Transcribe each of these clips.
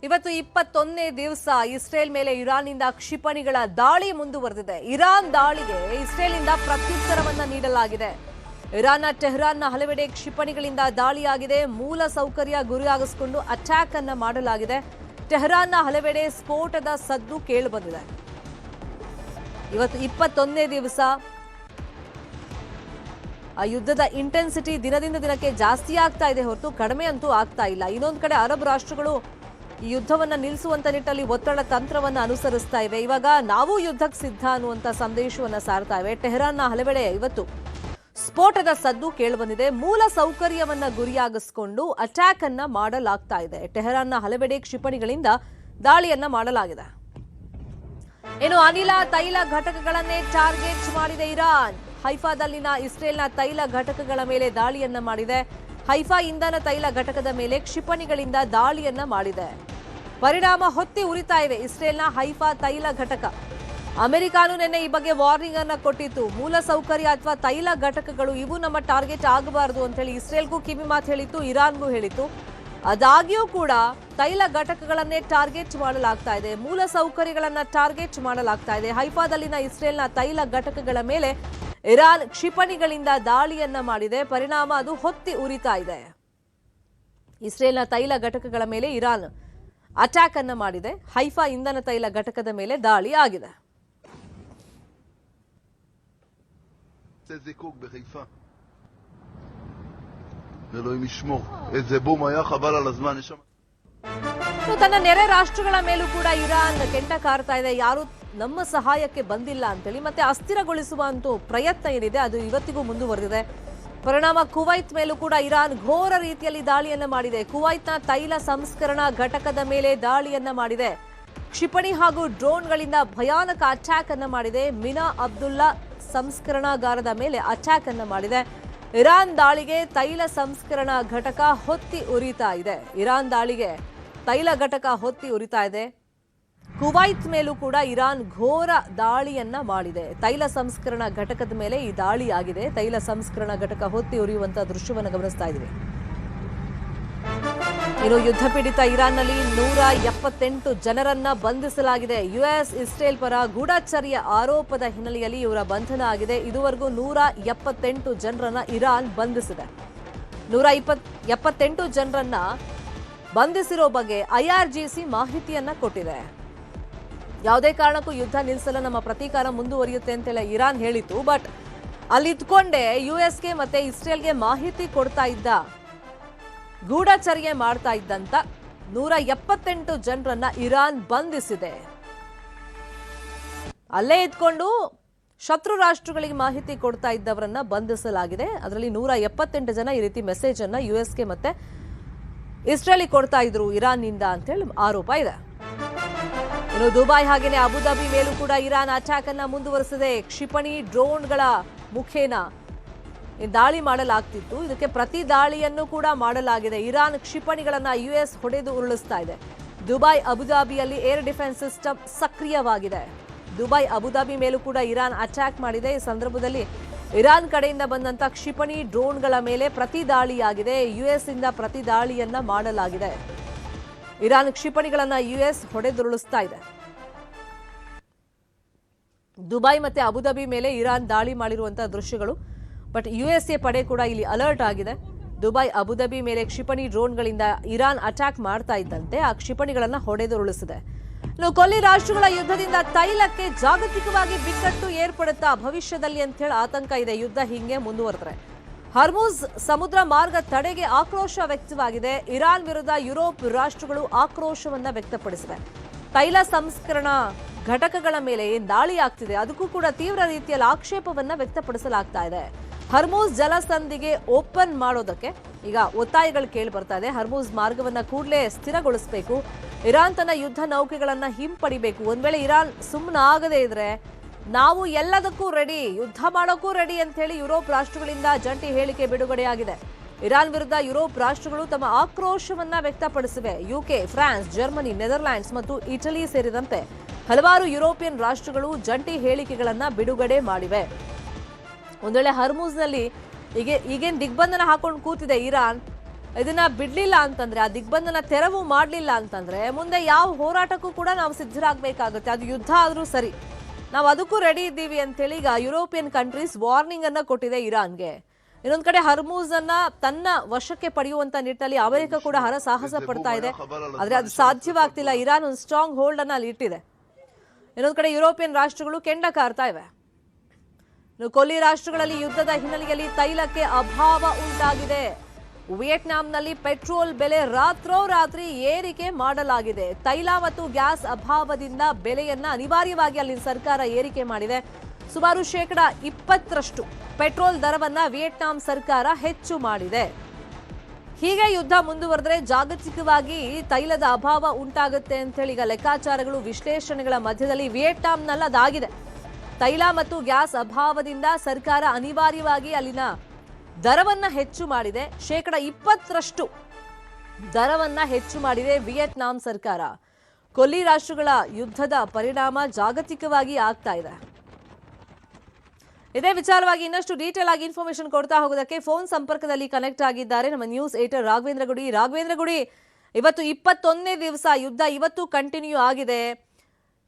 ಇವತ್ತು 21ನೇ ದಿವಸ ಇಸ್ರೇಲ್ ಮೇಲೆ ಇರಾನ್ನಿಂದ ಕ್ಷಿಪಣಿಗಳ ದಾಳಿ ಮುಂದುವರೆದಿದೆ. ಇರಾನ್ ದಾಳಿಗೆ ಇಸ್ರೇಲ್ನಿಂದ ಪ್ರತ್ಯುತ್ತರವನ್ನ ನೀಡಲಾಗಿದೆ. ಇರಾನ್ನ ಟೆಹರಾನ್ನ ಹಲವೆಡೆ ಕ್ಷಿಪಣಿಗಳಿಂದ ದಾಳಿಯಾಗಿದೆ. ಮೂಲ ಸೌಕರ್ಯ ಗುರಿಯಾಗಿಸಿಕೊಂಡು ಅಟ್ಯಾಕ್ ಅನ್ನ ಮಾಡಲಾಗಿದೆ. ಟೆಹರಾನ್ನ ಹಲವೆಡೆ ಸ್ಫೋಟದ ಸದ್ದು ಕೇಳಿಬಂದಿದೆ. ಇವತ್ತು 21ನೇ ದಿವಸ ಆ ಯುದ್ಧದ ಇಂಟೆನ್ಸಿಟಿ ದಿನದಿಂದ ದಿನಕ್ಕೆ ಜಾಸ್ತಿ ಆಗ್ತಾ ಇದೆ ಹೊರತು ಕಡಿಮೆ ಅಂತೂ ಆಗ್ತಾ ಇಲ್ಲ. ಇನ್ನೊಂದು ಕಡೆ ಅರಬ್ ರಾಷ್ಟ್ರಗಳು ಈ ಯುದ್ಧವನ್ನ ನಿಲ್ಲಿಸುವಂತ ನಿಟ್ಟಲ್ಲಿ ಒತ್ತಡ ತಂತ್ರವನ್ನ ಅನುಸರಿಸ್ತಾ ಇವೆ. ಇವಾಗ ನಾವು ಯುದ್ಧಕ್ಕೆ ಸಿದ್ಧ ಅನ್ನುವಂತ ಸಂದೇಶವನ್ನ ಸಾರ್ತಾ ಇವೆ. ಟೆಹರಾನ್ನ ಹಲವೆಡೆ ಇವತ್ತು ಸ್ಫೋಟದ ಸದ್ದು ಕೇಳಿಬಂದಿದೆ. ಮೂಲ ಸೌಕರ್ಯವನ್ನ ಗುರಿಯಾಗಿಸಿಕೊಂಡು ಅಟ್ಯಾಕ್ ಅನ್ನ ಮಾಡಲಾಗ್ತಾ ಇದೆ. ಟೆಹರಾನ್ನ ಹಲವೆಡೆ ಕ್ಷಿಪಣಿಗಳಿಂದ ದಾಳಿಯನ್ನ ಮಾಡಲಾಗಿದೆ. ಇನ್ನು ಅನಿಲ ತೈಲ ಘಟಕಗಳನ್ನೇ ಟಾರ್ಗೆಟ್ ಮಾಡಿದೆ ಇರಾನ್. ಹೈಫಾದಲ್ಲಿನ ಇಸ್ರೇಲ್ನ ತೈಲ ಘಟಕಗಳ ಮೇಲೆ ದಾಳಿಯನ್ನ ಮಾಡಿದೆ. ಹೈಫಾ ಇಂಧನ ತೈಲ ಘಟಕದ ಮೇಲೆ ಕ್ಷಿಪಣಿಗಳಿಂದ ದಾಳಿಯನ್ನ ಮಾಡಿದೆ. ಪರಿಣಾಮ ಹೊತ್ತಿ ಉರಿತಾ ಇವೆ ಇಸ್ರೇಲ್ನ ಹೈಫಾ ತೈಲ ಘಟಕ. ಅಮೆರಿಕಾನು ನಿನ್ನೆ ಈ ಬಗ್ಗೆ ವಾರ್ನಿಂಗ್ ಅನ್ನ ಕೊಟ್ಟಿತ್ತು. ಮೂಲ ಸೌಕರ್ಯ ಅಥವಾ ತೈಲ ಘಟಕಗಳು ಇವು ನಮ್ಮ ಟಾರ್ಗೆಟ್ ಆಗಬಾರದು ಅಂತ ಹೇಳಿ ಇಸ್ರೇಲ್ಗೂ ಕಿವಿ ಮಾತು ಹೇಳಿತ್ತು, ಇರಾನ್ಗೂ ಹೇಳಿತ್ತು. ಅದಾಗಿಯೂ ಕೂಡ ತೈಲ ಘಟಕಗಳನ್ನೇ ಟಾರ್ಗೆಟ್ ಮಾಡಲಾಗ್ತಾ ಇದೆ. ಮೂಲ ಸೌಕರ್ಯಗಳನ್ನ ಟಾರ್ಗೆಟ್ ಮಾಡಲಾಗ್ತಾ ಇದೆ. ಹೈಫಾದಲ್ಲಿನ ಇಸ್ರೇಲ್ನ ತೈಲ ಘಟಕಗಳ ಮೇಲೆ ಇರಾನ್ ಕ್ಷಿಪಣಿಗಳಿಂದ ದಾಳಿಯನ್ನ ಮಾಡಿದೆ. ಪರಿಣಾಮ ಅದು ಹೊತ್ತಿ ಉರಿತಾ ಇದೆ. ಇಸ್ರೇಲ್ನ ತೈಲ ಘಟಕಗಳ ಮೇಲೆ ಇರಾನ್ ಅಟ್ಯಾಕ್ ಅನ್ನ ಮಾಡಿದೆ. ಹೈಫಾ ಇಂಧನ ತೈಲ ಘಟಕದ ಮೇಲೆ ದಾಳಿ ಆಗಿದೆ. ತನ್ನ ನೆರೆ ರಾಷ್ಟ್ರಗಳ ಮೇಲೂ ಕೂಡ ಇರಾನ್ ಕೆಂಡ ಕಾರ್ತಾ ಇದೆ. ಯಾರು ನಮ್ಮ ಸಹಾಯಕ್ಕೆ ಬಂದಿಲ್ಲ ಅಂತೇಳಿ ಮತ್ತೆ ಅಸ್ಥಿರಗೊಳಿಸುವಂತ ಪ್ರಯತ್ನ ಏನಿದೆ ಅದು ಇವತ್ತಿಗೂ ಮುಂದುವರೆದಿದೆ. ಪರಿಣಾಮ ಕುವೈತ್ ಮೇಲೂ ಕೂಡ ಇರಾನ್ ಘೋರ ರೀತಿಯಲ್ಲಿ ದಾಳಿಯನ್ನ ಮಾಡಿದೆ. ಕುವೈತ್ನ ತೈಲ ಸಂಸ್ಕರಣಾ ಘಟಕದ ಮೇಲೆ ದಾಳಿಯನ್ನ ಮಾಡಿದೆ. ಕ್ಷಿಪಣಿ ಹಾಗೂ ಡ್ರೋನ್ಗಳಿಂದ ಭಯಾನಕ ಅಟ್ಯಾಕ್ ಅನ್ನ ಮಾಡಿದೆ. ಮಿನಾ ಅಬ್ದುಲ್ಲಾ ಸಂಸ್ಕರಣಾಗಾರದ ಮೇಲೆ ಅಟ್ಯಾಕ್ ಅನ್ನ ಮಾಡಿದೆ. ಇರಾನ್ ದಾಳಿಗೆ ತೈಲ ಸಂಸ್ಕರಣಾ ಘಟಕ ಹೊತ್ತಿ ಉರಿತಾ ಇದೆ. ಇರಾನ್ ದಾಳಿಗೆ ತೈಲ ಘಟಕ ಹೊತ್ತಿ ಉರಿತಾ ಇದೆ. ಕುವೈತ್ ಮೇಲೂ ಕೂಡ ಇರಾನ್ ಘೋರ ದಾಳಿಯನ್ನ ಮಾಡಿದೆ. ತೈಲ ಸಂಸ್ಕರಣಾ ಘಟಕದ ಮೇಲೆ ಈ ದಾಳಿ ಆಗಿದೆ. ತೈಲ ಸಂಸ್ಕರಣಾ ಘಟಕ ಹೊತ್ತಿ ಉರಿಯುವಂತಹ ದೃಶ್ಯವನ್ನು ಗಮನಿಸ್ತಾ ಇದ್ದೀವಿ. ಇನ್ನು ಯುದ್ಧ ಪೀಡಿತ ಇರಾನ್ನಲ್ಲಿ 178 ಜನರನ್ನ ಬಂಧಿಸಲಾಗಿದೆ. ಯುಎಸ್ ಇಸ್ರೇಲ್ ಪರ ಗೂಢಚರ್ಯ ಆರೋಪದ ಹಿನ್ನೆಲೆಯಲ್ಲಿ ಇವರ ಬಂಧನ ಆಗಿದೆ. ಇದುವರೆಗೂ 178 ಜನರನ್ನ ಇರಾನ್ ಬಂಧಿಸಿದೆ. 178 ಜನರನ್ನ ಬಂಧಿಸಿರೋ ಬಗ್ಗೆ ಐಆರ್ಜಿಸಿ ಮಾಹಿತಿಯನ್ನ ಕೊಟ್ಟಿದೆ. ಯಾವುದೇ ಕಾರಣಕ್ಕೂ ಯುದ್ಧ ನಿಲ್ಲಿಸಲು ನಮ್ಮ ಪ್ರತೀಕಾರ ಮುಂದುವರಿಯುತ್ತೆ ಅಂತೆಲ್ಲ ಇರಾನ್ ಹೇಳಿತ್ತು. ಬಟ್ ಅಲ್ಲಿ ಇದ್ಕೊಂಡೆ ಯುಎಸ್ಗೆ ಮತ್ತೆ ಇಸ್ರೇಲ್ಗೆ ಮಾಹಿತಿ ಕೊಡ್ತಾ ಇದ್ದ, ಗೂಢಚರ್ಯೆ ಮಾಡ್ತಾ ಇದ್ದಂತ 178 ಜನರನ್ನ ಇರಾನ್ ಬಂಧಿಸಿದೆ. ಅಲ್ಲೇ ಇದ್ಕೊಂಡು ಶತ್ರು ರಾಷ್ಟ್ರಗಳಿಗೆ ಮಾಹಿತಿ ಕೊಡ್ತಾ ಇದ್ದವರನ್ನ ಬಂಧಿಸಲಾಗಿದೆ. ಅದರಲ್ಲಿ 178 ಜನ ಈ ರೀತಿ ಮೆಸೇಜ್ ಅನ್ನ ಯುಎಸ್ಗೆ ಮತ್ತೆ ಇಸ್ರೇಲಿಗೆ ಕೊಡ್ತಾ ಇದ್ರು ಇರಾನ್ನಿಂದ ಅಂತೇಳಿ ಆರೋಪ ಇದೆ. ಇನ್ನು ದುಬೈ ಹಾಗೇನೆ ಅಬುಧಾಬಿ ಮೇಲೂ ಕೂಡ ಇರಾನ್ ಅಟ್ಯಾಕ್ ಅನ್ನ ಮುಂದುವರೆಸಿದೆ. ಕ್ಷಿಪಣಿ ಡ್ರೋನ್ಗಳ ಮುಖೇನ ದಾಳಿ ಮಾಡಲಾಗ್ತಿತ್ತು. ಇದಕ್ಕೆ ಪ್ರತಿ ದಾಳಿಯನ್ನು ಕೂಡ ಮಾಡಲಾಗಿದೆ. ಇರಾನ್ ಕ್ಷಿಪಣಿಗಳನ್ನ ಯುಎಸ್ ಹೊಡೆದು ಉರುಳಿಸ್ತಾ ಇದೆ. ದುಬೈ ಅಬುಧಾಬಿಯಲ್ಲಿ ಏರ್ ಡಿಫೆನ್ಸ್ ಸಿಸ್ಟಮ್ ಸಕ್ರಿಯವಾಗಿದೆ. ದುಬೈ ಅಬುಧಾಬಿ ಮೇಲೂ ಕೂಡ ಇರಾನ್ ಅಟ್ಯಾಕ್ ಮಾಡಿದೆ. ಈ ಸಂದರ್ಭದಲ್ಲಿ ಇರಾನ್ ಕಡೆಯಿಂದ ಬಂದಂತ ಕ್ಷಿಪಣಿ ಡ್ರೋನ್ಗಳ ಮೇಲೆ ಪ್ರತಿ ದಾಳಿಯಾಗಿದೆ. ಯುಎಸ್ ಇಂದ ಪ್ರತಿ ದಾಳಿಯನ್ನ ಮಾಡಲಾಗಿದೆ. ಇರಾನ್ ಕ್ಷಿಪಣಿಗಳನ್ನ ಯುಎಸ್ ಹೊಡೆದುರುಳಿಸ್ತಾ ಇದೆ. ದುಬೈ ಮತ್ತೆ ಅಬುಧಾಬಿ ಮೇಲೆ ಇರಾನ್ ದಾಳಿ ಮಾಡಿರುವಂತಹ ದೃಶ್ಯಗಳು. ಬಟ್ ಯುಎಸ್ಎ ಪಡೆ ಕೂಡ ಇಲ್ಲಿ ಅಲರ್ಟ್ ಆಗಿದೆ. ದುಬೈ ಅಬುಧಾಬಿ ಮೇಲೆ ಕ್ಷಿಪಣಿ ಡ್ರೋನ್ಗಳಿಂದ ಇರಾನ್ ಅಟ್ಯಾಕ್ ಮಾಡ್ತಾ ಇದ್ದಂತೆ ಆ ಕ್ಷಿಪಣಿಗಳನ್ನ ಹೊಡೆದುರುಳಿಸಿದೆ. ಇನ್ನು ಕೊಲ್ಲಿ ರಾಷ್ಟ್ರಗಳ ಯುದ್ಧದಿಂದ ತೈಲಕ್ಕೆ ಜಾಗತಿಕವಾಗಿ ಬಿಕ್ಕಟ್ಟು ಏರ್ಪಡುತ್ತಾ ಭವಿಷ್ಯದಲ್ಲಿ ಅಂತ ಹೇಳಿ ಆತಂಕ ಇದೆ. ಯುದ್ಧ ಹಿಂಗೆ ಮುಂದುವರೆದ್ರೆ ಹರ್ಮುಜ್ ಸಮುದ್ರ ಮಾರ್ಗ ತಡೆಗೆ ಆಕ್ರೋಶ ವ್ಯಕ್ತವಾಗಿದೆ. ಇರಾನ್ ವಿರುದ್ಧ ಯುರೋಪ್ ರಾಷ್ಟ್ರಗಳು ಆಕ್ರೋಶವನ್ನ ವ್ಯಕ್ತಪಡಿಸಿವೆ. ತೈಲ ಸಂಸ್ಕರಣಾ ಘಟಕಗಳ ಮೇಲೆ ಏನ್ ದಾಳಿ ಆಗ್ತಿದೆ ಅದಕ್ಕೂ ಕೂಡ ತೀವ್ರ ರೀತಿಯಲ್ಲಿ ಆಕ್ಷೇಪವನ್ನ ವ್ಯಕ್ತಪಡಿಸಲಾಗ್ತಾ ಇದೆ. ಹರ್ಮುಜ್ ಜಲಸಂಧಿಗೆ ಓಪನ್ ಮಾಡೋದಕ್ಕೆ ಈಗ ಒತ್ತಾಯಗಳು ಕೇಳಿ ಬರ್ತಾ ಇದೆ. ಹರ್ಮುಜ್ ಮಾರ್ಗವನ್ನ ಕೂಡಲೇ ಸ್ಥಿರಗೊಳಿಸಬೇಕು. ಇರಾನ್ ತನ್ನ ಯುದ್ಧ ನೌಕೆಗಳನ್ನ ಹಿಂಪಡಿಬೇಕು. ಒಂದ್ ವೇಳೆ ಇರಾನ್ ಸುಮ್ಮನಾಗದೇ ಇದ್ರೆ ನಾವು ಎಲ್ಲದಕ್ಕೂ ರೆಡಿ, ಯುದ್ಧ ಮಾಡೋಕ್ಕೂ ರೆಡಿ ಅಂತ ಹೇಳಿ ಯುರೋಪ್ ರಾಷ್ಟ್ರಗಳಿಂದ ಜಂಟಿ ಹೇಳಿಕೆ ಬಿಡುಗಡೆಯಾಗಿದೆ. ಇರಾನ್ ವಿರುದ್ಧ ಯುರೋಪ್ ರಾಷ್ಟ್ರಗಳು ತಮ್ಮ ಆಕ್ರೋಶವನ್ನ ವ್ಯಕ್ತಪಡಿಸಿವೆ. ಯುಕೆ, ಫ್ರಾನ್ಸ್, ಜರ್ಮನಿ, ನೆದರ್ಲ್ಯಾಂಡ್ಸ್ ಮತ್ತು ಇಟಲಿ ಸೇರಿದಂತೆ ಹಲವಾರು ಯುರೋಪಿಯನ್ ರಾಷ್ಟ್ರಗಳು ಜಂಟಿ ಹೇಳಿಕೆಗಳನ್ನ ಬಿಡುಗಡೆ ಮಾಡಿವೆ. ಒಂದ್ ವೇಳೆ ಹರ್ಮುಜ್ನಲ್ಲಿ ಈಗೇನ್ ದಿಗ್ಬಂಧನ ಹಾಕೊಂಡು ಕೂತಿದೆ ಇರಾನ್, ಇದನ್ನ ಬಿಡ್ಲಿಲ್ಲ ಅಂತಂದ್ರೆ, ಆ ದಿಗ್ಬಂಧನ ತೆರವು ಮಾಡಲಿಲ್ಲ ಅಂತಂದ್ರೆ ಮುಂದೆ ಯಾವ ಹೋರಾಟಕ್ಕೂ ಕೂಡ ನಾವು ಸಿದ್ಧರಾಗಬೇಕಾಗುತ್ತೆ. ಅದು ಯುದ್ಧ ಆದ್ರೂ ಸರಿ, ನಾವು ಅದಕ್ಕೂ ರೆಡಿ ಇದ್ದೀವಿ ಅಂತೇಳಿ ಈಗ ಯುರೋಪಿಯನ್ ಕಂಟ್ರೀಸ್ ವಾರ್ನಿಂಗ್ ಅನ್ನ ಕೊಟ್ಟಿದೆ ಇರಾನ್ಗೆ. ಇನ್ನೊಂದ್ ಕಡೆ ಹರ್ಮೂಜ್ ಅನ್ನ ತನ್ನ ವಶಕ್ಕೆ ಪಡೆಯುವಂತ ನಿಟ್ಟಿನಲ್ಲಿ ಅಮೆರಿಕ ಕೂಡ ಹರಸಾಹಸ ಪಡ್ತಾ ಇದೆ. ಆದ್ರೆ ಅದು ಸಾಧ್ಯವಾಗ್ತಿಲ್ಲ. ಇರಾನ್ ಒಂದು ಸ್ಟ್ರಾಂಗ್ ಹೋಲ್ಡ್ ಅನ್ನ ಅಲ್ಲಿ ಇಟ್ಟಿದೆ. ಇನ್ನೊಂದ್ ಕಡೆ ಯುರೋಪಿಯನ್ ರಾಷ್ಟ್ರಗಳು ಕೆಂಡ ಕಾರ್ತಾ ಇವೆ. ಕೊಲ್ಲಿ ರಾಷ್ಟ್ರಗಳಲ್ಲಿ ಯುದ್ಧದ ಹಿನ್ನೆಲೆಯಲ್ಲಿ ತೈಲಕ್ಕೆ ಅಭಾವ ಉಂಟಾಗಿದೆ. ವಿಯೆಟ್ನಾಂನಲ್ಲಿ ಪೆಟ್ರೋಲ್ ಬೆಲೆ ರಾತ್ರೋರಾತ್ರಿ ಏರಿಕೆ ಮಾಡಲಾಗಿದೆ. ತೈಲ ಮತ್ತು ಗ್ಯಾಸ್ ಅಭಾವದಿಂದ ಬೆಲೆಯನ್ನ ಅನಿವಾರ್ಯವಾಗಿ ಅಲ್ಲಿನ ಸರ್ಕಾರ ಏರಿಕೆ ಮಾಡಿದೆ. ಸುಮಾರು 20% ಪೆಟ್ರೋಲ್ ದರವನ್ನ ವಿಯೆಟ್ನಾಂ ಸರ್ಕಾರ ಹೆಚ್ಚು ಮಾಡಿದೆ. ಹೀಗೆ ಯುದ್ಧ ಮುಂದುವರೆದ್ರೆ ಜಾಗತಿಕವಾಗಿ ತೈಲದ ಅಭಾವ ಉಂಟಾಗುತ್ತೆ ಅಂತ ಹೇಳಿ ಈಗ ಲೆಕ್ಕಾಚಾರಗಳು, ವಿಶ್ಲೇಷಣೆಗಳ ಮಧ್ಯದಲ್ಲಿ ವಿಯೆಟ್ನಾಂನಲ್ಲಿ ಅದಾಗಿದೆ. ತೈಲ ಮತ್ತು ಗ್ಯಾಸ್ ಅಭಾವದಿಂದ ಸರ್ಕಾರ ಅನಿವಾರ್ಯವಾಗಿ ಅಲ್ಲಿನ ದರವನ್ನ ಹೆಚ್ಚು ಮಾಡಿದೆ. 20% ದರವನ್ನ ಹೆಚ್ಚು ಮಾಡಿದೆ ವಿಯೆಟ್ನಾಂ ಸರ್ಕಾರ. ಕೊಲ್ಲಿ ರಾಷ್ಟ್ರಗಳ ಯುದ್ಧದ ಪರಿಣಾಮ ಜಾಗತಿಕವಾಗಿ ಆಗ್ತಾ ಇದೆ. ಇದೇ ವಿಚಾರವಾಗಿ ಇನ್ನಷ್ಟು ಡೀಟೇಲ್ ಆಗಿ ಇನ್ಫಾರ್ಮೇಶನ್ ಕೊಡ್ತಾ ಹೋಗೋದಕ್ಕೆ ಫೋನ್ ಸಂಪರ್ಕದಲ್ಲಿ ಕನೆಕ್ಟ್ ಆಗಿದ್ದಾರೆ ನಮ್ಮ ನ್ಯೂಸ್ ಏಟರ್ ರಾಘವೇಂದ್ರ ಗುಡಿ. ರಾಘವೇಂದ್ರ ಗುಡಿ, ಇವತ್ತು 21ನೇ ದಿವಸ ಯುದ್ಧ ಇವತ್ತು ಕಂಟಿನ್ಯೂ ಆಗಿದೆ.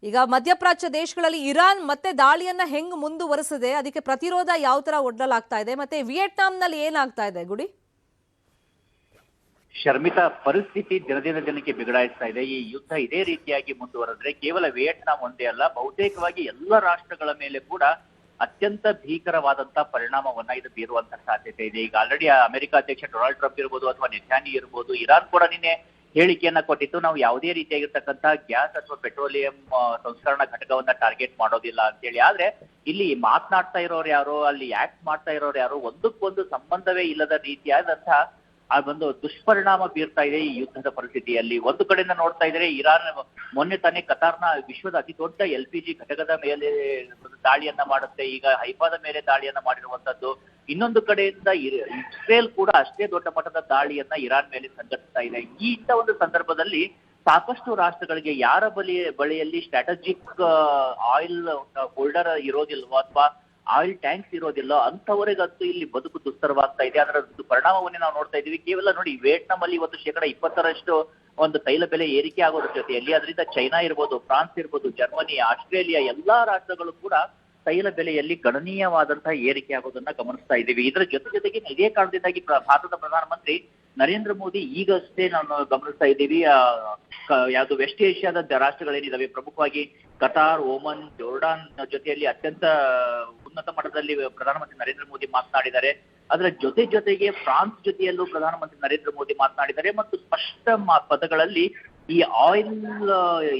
ಈಗ ಮಧ್ಯಪ್ರಾಚ್ಯ ದೇಶಗಳಲ್ಲಿ ಇರಾನ್ ಮತ್ತೆ ದಾಳಿಯನ್ನ ಹೆಂಗ್ ಮುಂದುವರೆಸಿದೆ, ಅದಕ್ಕೆ ಪ್ರತಿರೋಧ ಯಾವ ತರ ಒಡ್ಡಲಾಗ್ತಾ ಇದೆ, ಮತ್ತೆ ವಿಯೆಟ್ನಾಂನಲ್ಲಿ ಏನಾಗ್ತಾ ಇದೆ ಗುಡಿ? ಶರ್ಮಿತಾ, ಪರಿಸ್ಥಿತಿ ದಿನದಿಂದ ದಿನಕ್ಕೆ ಬಿಗಡಾಯಿಸ್ತಾ ಇದೆ. ಈ ಯುದ್ಧ ಇದೇ ರೀತಿಯಾಗಿ ಮುಂದುವರೆದ್ರೆ ಕೇವಲ ವಿಯೆಟ್ನಾಂ ಒಂದೇ ಅಲ್ಲ, ಬಹುತೇಕವಾಗಿ ಎಲ್ಲ ರಾಷ್ಟ್ರಗಳ ಮೇಲೆ ಕೂಡ ಅತ್ಯಂತ ಭೀಕರವಾದಂತಹ ಪರಿಣಾಮವನ್ನ ಇದು ಬೀರುವಂತಹ ಸಾಧ್ಯತೆ ಇದೆ. ಈಗ ಆಲ್ರೆಡಿ ಅಮೆರಿಕ ಅಧ್ಯಕ್ಷ ಡೊನಾಲ್ಡ್ ಟ್ರಂಪ್ ಇರ್ಬೋದು ಅಥವಾ ನೆತಾನ್ಯಾಹು ಇರ್ಬೋದು, ಇರಾನ್ ಕೂಡ ನಿನ್ನೆ ಹೇಳಿಕೆಯನ್ನ ಕೊಟ್ಟಿತ್ತು, ನಾವು ಯಾವುದೇ ರೀತಿಯಾಗಿರ್ತಕ್ಕಂತಹ ಗ್ಯಾಸ್ ಅಥವಾ ಪೆಟ್ರೋಲಿಯಂ ಸಂಸ್ಕರಣಾ ಘಟಕವನ್ನ ಟಾರ್ಗೆಟ್ ಮಾಡೋದಿಲ್ಲ ಅಂತ ಹೇಳಿ. ಆದ್ರೆ ಇಲ್ಲಿ ಮಾತನಾಡ್ತಾ ಇರೋರು ಯಾರು, ಅಲ್ಲಿ ಆಕ್ಟ್ ಮಾಡ್ತಾ ಇರೋರು ಯಾರು, ಒಂದಕ್ಕೊಂದು ಸಂಬಂಧವೇ ಇಲ್ಲದ ರೀತಿಯಾದಂತಹ ಆ ಒಂದು ದುಷ್ಪರಿಣಾಮ ಬೀರ್ತಾ ಇದೆ ಈ ಯುದ್ಧದ ಪರಿಸ್ಥಿತಿಯಲ್ಲಿ. ಒಂದು ಕಡೆಯಿಂದ ನೋಡ್ತಾ ಇದ್ರೆ ಇರಾನ್ ಮೊನ್ನೆ ತಾನೇ ಕತಾರ್ನ ವಿಶ್ವದ ಅತಿ ದೊಡ್ಡ LPG ಘಟಕದ ಮೇಲೆ ದಾಳಿಯನ್ನ ಮಾಡುತ್ತೆ, ಈಗ ಹೈಫಾದ ಮೇಲೆ ದಾಳಿಯನ್ನ ಮಾಡಿರುವಂತದ್ದು. ಇನ್ನೊಂದು ಕಡೆಯಿಂದ ಇಸ್ರೇಲ್ ಕೂಡ ಅಷ್ಟೇ ದೊಡ್ಡ ಮಟ್ಟದ ದಾಳಿಯನ್ನ ಇರಾನ್ ಮೇಲೆ ಸಂಘಟಿಸ್ತಾ ಇದೆ. ಇಂಥ ಒಂದು ಸಂದರ್ಭದಲ್ಲಿ ಸಾಕಷ್ಟು ರಾಷ್ಟ್ರಗಳಿಗೆ ಯಾರ ಬಳಿಯಲ್ಲಿ ಸ್ಟ್ರಾಟಜಿಕ್ ಆಯಿಲ್ ಹೋಲ್ಡರ್ ಇರೋದಿಲ್ವೋ ಅಥವಾ ಆಯಿಲ್ ಟ್ಯಾಂಕ್ಸ್ ಇರೋದಿಲ್ಲ, ಅಂತವರೆಗಂತೂ ಇಲ್ಲಿ ಬದುಕು ದುಸ್ತರವಾಗ್ತಾ ಇದೆ. ಅದರ ಪರಿಣಾಮವನ್ನೇ ನಾವು ನೋಡ್ತಾ ಇದೀವಿ. ಕೇವಲ ನೋಡಿ, ವಿಯೆಟ್ನಾಂ ಅಲ್ಲಿ ಇವತ್ತು 20% ಒಂದು ತೈಲ ಬೆಲೆ ಏರಿಕೆ ಆಗೋದ್ರ ಜೊತೆಯಲ್ಲಿ ಅದರಿಂದ ಚೈನಾ ಇರ್ಬೋದು, ಫ್ರಾನ್ಸ್ ಇರ್ಬೋದು, ಜರ್ಮನಿ, ಆಸ್ಟ್ರೇಲಿಯಾ ಎಲ್ಲಾ ರಾಷ್ಟ್ರಗಳು ಕೂಡ ತೈಲ ಬೆಲೆಯಲ್ಲಿ ಗಣನೀಯವಾದಂತಹ ಏರಿಕೆ ಆಗೋದನ್ನ ಗಮನಿಸ್ತಾ ಇದ್ದೀವಿ. ಇದರ ಜೊತೆಗೆ ಇದೇ ಕಾರಣದಿಂದಾಗಿ ಭಾರತದ ಪ್ರಧಾನಮಂತ್ರಿ ನರೇಂದ್ರ ಮೋದಿ ಈಗಷ್ಟೇ ನಾವು ಗಮನಿಸ್ತಾ ಇದ್ದೀವಿ, ಯಾವುದು ವೆಸ್ಟ್ ಏಷ್ಯಾದ ರಾಷ್ಟ್ರಗಳೇನಿದಾವೆ, ಪ್ರಮುಖವಾಗಿ ಕತಾರ್, ಓಮನ್, ಜೋರ್ಡಾನ್ ಜೊತೆಯಲ್ಲಿ ಅತ್ಯಂತ ಉನ್ನತ ಮಟ್ಟದಲ್ಲಿ ಪ್ರಧಾನಮಂತ್ರಿ ನರೇಂದ್ರ ಮೋದಿ ಮಾತನಾಡಿದ್ದಾರೆ. ಅದರ ಜೊತೆಗೆ ಫ್ರಾನ್ಸ್ ಜೊತೆಯಲ್ಲೂ ಪ್ರಧಾನಮಂತ್ರಿ ನರೇಂದ್ರ ಮೋದಿ ಮಾತನಾಡಿದ್ದಾರೆ ಮತ್ತು ಸ್ಪಷ್ಟ ಪದಗಳಲ್ಲಿ ಈ ಆಯಿಲ್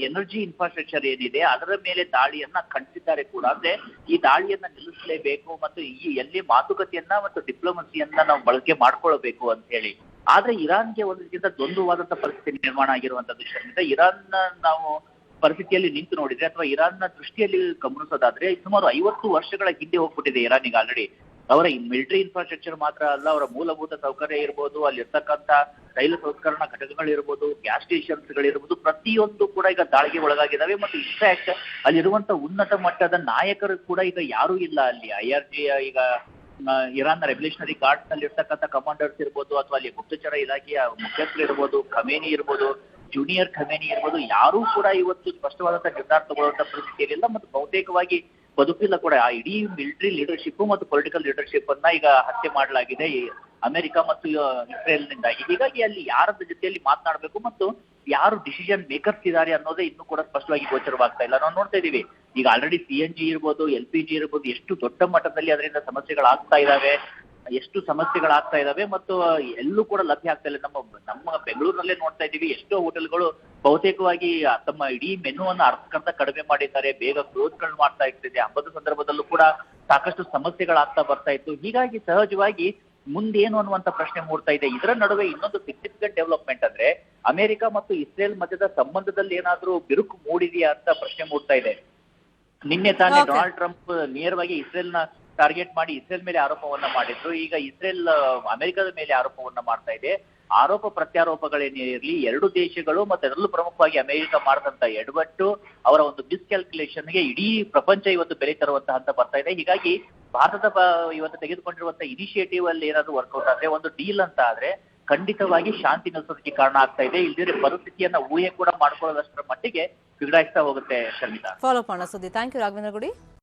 ಎನರ್ಜಿ ಇನ್ಫ್ರಾಸ್ಟ್ರಕ್ಚರ್ ಏನಿದೆ ಅದರ ಮೇಲೆ ದಾಳಿಯನ್ನ ಖಂಡಿಸಿದ್ದಾರೆ ಕೂಡ. ಅಂದ್ರೆ ಈ ದಾಳಿಯನ್ನ ನಿಲ್ಲಿಸಲೇಬೇಕು ಮತ್ತು ಈ ಎಲ್ಲಿ ಮಾತುಕತೆಯನ್ನ ಮತ್ತು ಡಿಪ್ಲೊಮಸಿಯನ್ನ ನಾವು ಬಳಕೆ ಮಾಡ್ಕೊಳ್ಬೇಕು ಅಂತ ಹೇಳಿ. ಆದ್ರೆ ಇರಾನ್ಗೆ ಒಂದಕ್ಕಿಂತ ದ್ವಂದ್ವವಾದಂತಹ ಪರಿಸ್ಥಿತಿ ನಿರ್ಮಾಣ ಆಗಿರುವಂತದ್ದು ಶರ್ಮಿತಾ. ಇರಾನ್ ನಾವು ಪರಿಸ್ಥಿತಿಯಲ್ಲಿ ನಿಂತು ನೋಡಿದ್ರೆ ಅಥವಾ ಇರಾನ್ನ ದೃಷ್ಟಿಯಲ್ಲಿ ಗಮನಿಸೋದಾದ್ರೆ ಸುಮಾರು 50 ವರ್ಷಗಳ ಹಿಂದೆ ಹೋಗ್ಬಿಟ್ಟಿದೆ ಇರಾನಿಗೆ ಆಲ್ರೆಡಿ. ಅವರ ಮಿಲಿಟರಿ ಇನ್ಫ್ರಾಸ್ಟ್ರಕ್ಚರ್ ಮಾತ್ರ ಅಲ್ಲ, ಅವರ ಮೂಲಭೂತ ಸೌಕರ್ಯ ಇರ್ಬೋದು, ಅಲ್ಲಿ ಇರ್ತಕ್ಕಂಥ ತೈಲ ಸಂಸ್ಕರಣಾ ಘಟಕಗಳಿರ್ಬೋದು, ಗ್ಯಾಸ್ ಸ್ಟೇಷನ್ಸ್ಗಳಿರ್ಬೋದು, ಪ್ರತಿಯೊಂದು ಕೂಡ ಈಗ ದಾಳಿಗೆ ಒಳಗಾಗಿದ್ದಾವೆ. ಮತ್ತು ಇನ್ಫ್ಯಾಕ್ಟ್ ಅಲ್ಲಿರುವಂತ ಉನ್ನತ ಮಟ್ಟದ ನಾಯಕರು ಕೂಡ ಈಗ ಯಾರೂ ಇಲ್ಲ ಅಲ್ಲಿ. IRG ಈಗ ಇರಾನ್ನ ರೆವಲ್ಯೂಷನರಿ ಗಾರ್ಡ್ಸ್ ನಲ್ಲಿ ಇರ್ತಕ್ಕಂಥ ಕಮಾಂಡರ್ಸ್ ಇರ್ಬೋದು ಅಥವಾ ಅಲ್ಲಿ ಗುಪ್ತಚರ ಇಲಾಖೆಯ ಮುಖ್ಯಸ್ಥರು ಇರ್ಬೋದು, ಖಮೇನಿ ಇರ್ಬೋದು, ಜೂನಿಯರ್ ಖಮೇನಿ ಇರ್ಬೋದು, ಯಾರೂ ಕೂಡ ಇವತ್ತು ಸ್ಪಷ್ಟವಾದಂತಹ ನಿರ್ಧಾರ ತಗೊಳ್ಳುವಂತ ಪರಿಸ್ಥಿತಿಯಲ್ಲಿಲ್ಲ ಮತ್ತು ಬಹುತೇಕವಾಗಿ ಬದುಕಿಲ್ಲ ಕೂಡ. ಆ ಇಡೀ ಮಿಲಿಟರಿ ಲೀಡರ್ಶಿಪ್ ಮತ್ತು ಪೊಲಿಟಿಕಲ್ ಲೀಡರ್ಶಿಪ್ ಅನ್ನ ಈಗ ಹತ್ಯೆ ಮಾಡಲಾಗಿದೆ ಅಮೆರಿಕ ಮತ್ತು ಇಸ್ರೇಲ್ನಿಂದಾಗಿ. ಹೀಗಾಗಿ ಅಲ್ಲಿ ಯಾರ ಜೊತೆಯಲ್ಲಿ ಮಾತನಾಡಬೇಕು ಮತ್ತು ಯಾರು ಡಿಸಿಷನ್ ಮೇಕರ್ಸ್ ಇದ್ದಾರೆ ಅನ್ನೋದೇ ಇನ್ನೂ ಕೂಡ ಸ್ಪಷ್ಟವಾಗಿ ಗೋಚರವಾಗ್ತಾ ಇಲ್ಲ. ನಾವು ನೋಡ್ತಾ ಇದೀವಿ ಈಗ ಆಲ್ರೆಡಿ CNG ಇರ್ಬೋದು, LPG ಇರ್ಬೋದು, ಎಷ್ಟು ದೊಡ್ಡ ಮಟ್ಟದಲ್ಲಿ ಅದರಿಂದ ಸಮಸ್ಯೆಗಳಾಗ್ತಾ ಇದಾವೆ ಮತ್ತು ಎಲ್ಲೂ ಕೂಡ ಲಭ್ಯ ಆಗ್ತಾ ಇಲ್ಲ. ನಮ್ಮ ಬೆಂಗಳೂರಿನಲ್ಲೇ ನೋಡ್ತಾ ಇದೀವಿ, ಎಷ್ಟೋ ಹೋಟೆಲ್ಗಳು ಬಹುತೇಕವಾಗಿ ತಮ್ಮ ಇಡೀ ಮೆನುವನ್ನು ಅರ್ಧಕ್ಕರ್ಧ ಕಡಿಮೆ ಮಾಡಿದ್ದಾರೆ, ಬೇಗ ಕ್ಲೋಸ್ಗಳು ಮಾಡ್ತಾ ಇರ್ತಿದೆ. ಹಬ್ಬದ ಸಂದರ್ಭದಲ್ಲೂ ಕೂಡ ಸಾಕಷ್ಟು ಸಮಸ್ಯೆಗಳಾಗ್ತಾ ಬರ್ತಾ ಇತ್ತು. ಹೀಗಾಗಿ ಸಹಜವಾಗಿ ಮುಂದೇನು ಅನ್ನುವಂತ ಪ್ರಶ್ನೆ ಮೂಡ್ತಾ ಇದೆ. ಇದರ ನಡುವೆ ಇನ್ನೊಂದು ಸಿಗ್ನಿಫಿಕೆಂಟ್ ಡೆವಲಪ್ಮೆಂಟ್ ಅಂದ್ರೆ ಅಮೆರಿಕ ಮತ್ತು ಇಸ್ರೇಲ್ ಮಧ್ಯದ ಸಂಬಂಧದಲ್ಲಿ ಏನಾದ್ರೂ ಬಿರುಕು ಮೂಡಿದೆಯಾ ಅಂತ ಪ್ರಶ್ನೆ ಮೂಡ್ತಾ ಇದೆ. ನಿನ್ನೆ ತಾನೇ ಡೊನಾಲ್ಡ್ ಟ್ರಂಪ್ ನೇರವಾಗಿ ಇಸ್ರೇಲ್ನ ಟಾರ್ಗೆಟ್ ಮಾಡಿ ಇಸ್ರೇಲ್ ಮೇಲೆ ಆರೋಪವನ್ನ ಮಾಡಿದ್ರು. ಈಗ ಇಸ್ರೇಲ್ ಅಮೆರಿಕದ ಮೇಲೆ ಆರೋಪವನ್ನ ಮಾಡ್ತಾ ಇದೆ. ಆರೋಪ ಪ್ರತ್ಯಾರೋಪಗಳೇನೇ ಇರಲಿ, ಎರಡು ದೇಶಗಳು ಮತ್ತೆ ಅದರಲ್ಲೂ ಪ್ರಮುಖವಾಗಿ ಅಮೆರಿಕ ಮಾಡಿದಂತ ಎಡವಟ್ಟು, ಅವರ ಒಂದು ಮಿಸ್ಕ್ಯಾಲ್ಕುಲೇಷನ್ಗೆ ಇಡೀ ಪ್ರಪಂಚ ಇವತ್ತು ಬೆಲೆ ತರುವಂತಹ ಹಂತ ಬರ್ತಾ ಇದೆ. ಹೀಗಾಗಿ ಭಾರತದ ಇವತ್ತು ತೆಗೆದುಕೊಂಡಿರುವಂತಹ ಇನಿಷಿಯೇಟಿವ್ ಅಲ್ಲಿ ಏನಾದ್ರು ವರ್ಕೌಟ್ ಆದ್ರೆ, ಒಂದು ಡೀಲ್ ಅಂತ ಆದ್ರೆ ಖಂಡಿತವಾಗಿ ಶಾಂತಿ ನೆಲೆಸೋದಕ್ಕೆ ಕಾರಣ ಆಗ್ತಾ ಇದೆ. ಇಲ್ದಿದ್ರೆ ಪರಿಸ್ಥಿತಿಯನ್ನ ಊಹೆ ಕೂಡ ಮಾಡ್ಕೊಳ್ಳೋದಷ್ಟರ ಮಟ್ಟಿಗೆ ಬಿಗಡಾಯಿಸ್ತಾ ಹೋಗುತ್ತೆ ಶರ್ಮಿತಾ. ಫಾಲೋ ಮಾಡೋಣ ಸುದ್ದಿ. ಥ್ಯಾಂಕ್ ಯು ರಾಘವೇಂದ್ರ ಗುಡಿ.